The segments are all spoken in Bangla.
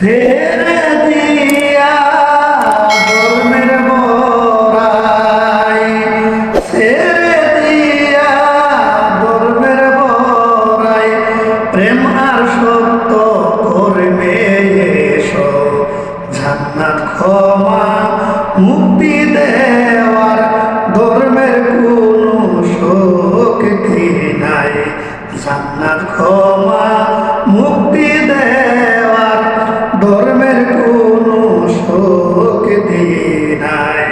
ছেড়ে দিয়া ধর্মের বড়াই, ছেড়ে দিয়া ধর্মের বড়াই, প্রেম আর সত্য ধর্মে এসো, জান্নাত ক্ষমা মুক্তি দেওয়ার ধর্মের কোনো শক্তি নাই, জান্নাত ক্ষমা মুক্তি দেওয়ার ধর্মের কোনো শক্তি নাই।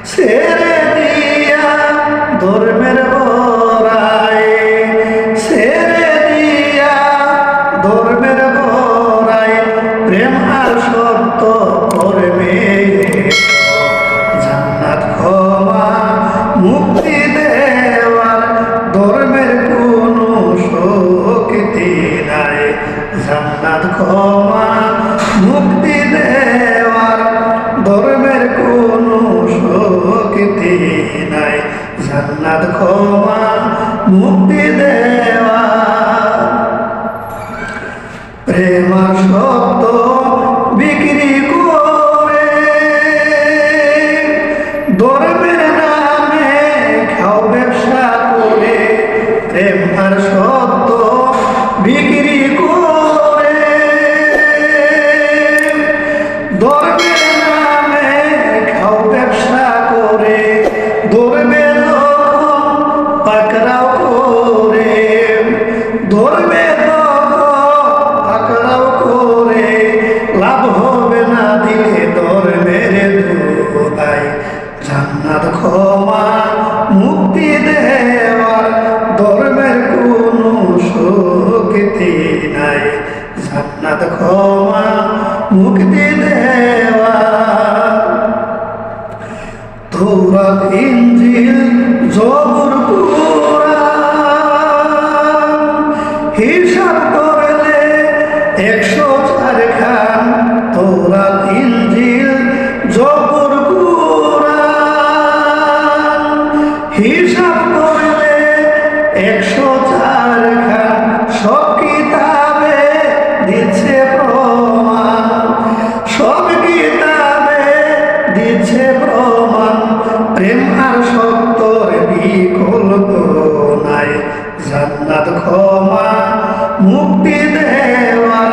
ছেড়ে দিয়া ধর্মের বড়াই, ছেড়ে দিয়া ধর্মের বড়াই, প্রেম আর সত্য ধর্মে এসো, জান্নাত ক্ষমা মুক্তি দেওয়ার ধর্মের কোনো শক্তি নাই, জান্নাত ক্ষমা মুক্তি দেওয়ার ধর্মের কোনো শক্তি নাই, জান্নাত ক্ষমা মুক্তি দেওয়ার। প্রেম আর সত্য বিক্রি করে ধর্মের নামে খাও ব্যবসা করে, প্রেম আর সত্য বিক্রি করে ধর্মের নামে খাও ব্যবসা করে, ধর্মে যখন পাকড়াও করে, ধর্মে পাকড়াও করে, লাভ হবে না দিলে ধর্মের দোহাই, জান্নাত ক্ষমা মুক্তি দেওয়ার ধর্মের কোনো শক্তি নাই, জান্নাত ক্ষমা মুক্তি দেওয়ার। তৌরাত ইনজিল জবুর কুরআন হিসাব করলে 104 খান, তৌরাত ইনজিল জবুর কুরআন হিসাব করলে 104 খান, সব কিতাবে দিচ্ছে প্রমাণ, সব কিতাবে দিচ্ছে প্রমাণ, প্রেম আর সত্যর বিকল্প নাই, জান্নাত ক্ষমা মুক্তি দেওয়ার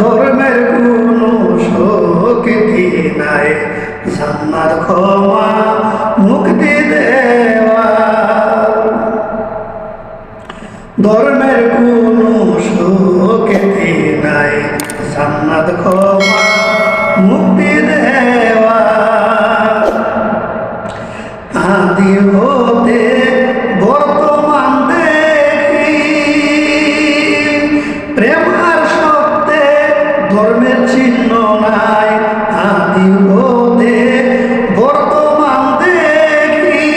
ধর্মের কোনো শক্তি নাই, জান্নাত ক্ষমা মুক্তি দেওয়ার ধর্মের কোনো শক্তি নাই, জান্নাত ক্ষমা মুক্তি দেওয়ার। আদি হতে বর্তমান দেখি প্রেম আর সত্যে ধর্মের চিহ্ন নাই, আদি হতে বর্তমান দেখি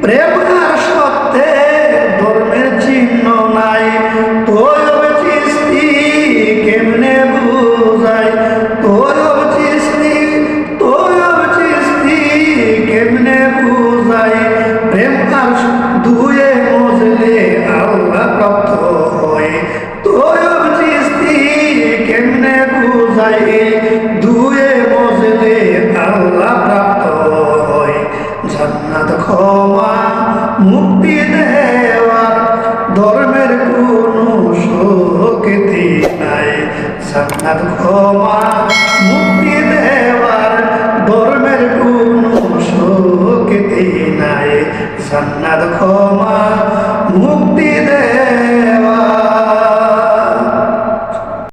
প্রেম আর সত্যে ধর্মের চিহ্ন নাই, তৈয়ব চিশতি কেমনে বুঝাই, তৈয়ব চিশতি কেমনে বুঝাই, প্রেম আর দুয়ে মজলে আল্লাহ প্রাপ্ত হয়, তৈয়ব চিশতি কেমনে বুঝাই, দুয়ে মজলে আল্লাহ প্রাপ্ত হয়, জান্নাত ক্ষমা মুক্তি দেওয়ার ধর্মের কোনো শক্তি নাই, জান্নাত ক্ষমা মুক্তি দেওয়ার ধর্মের কোনো শক্তি নাই, জান্নাত ক্ষমা মুক্তি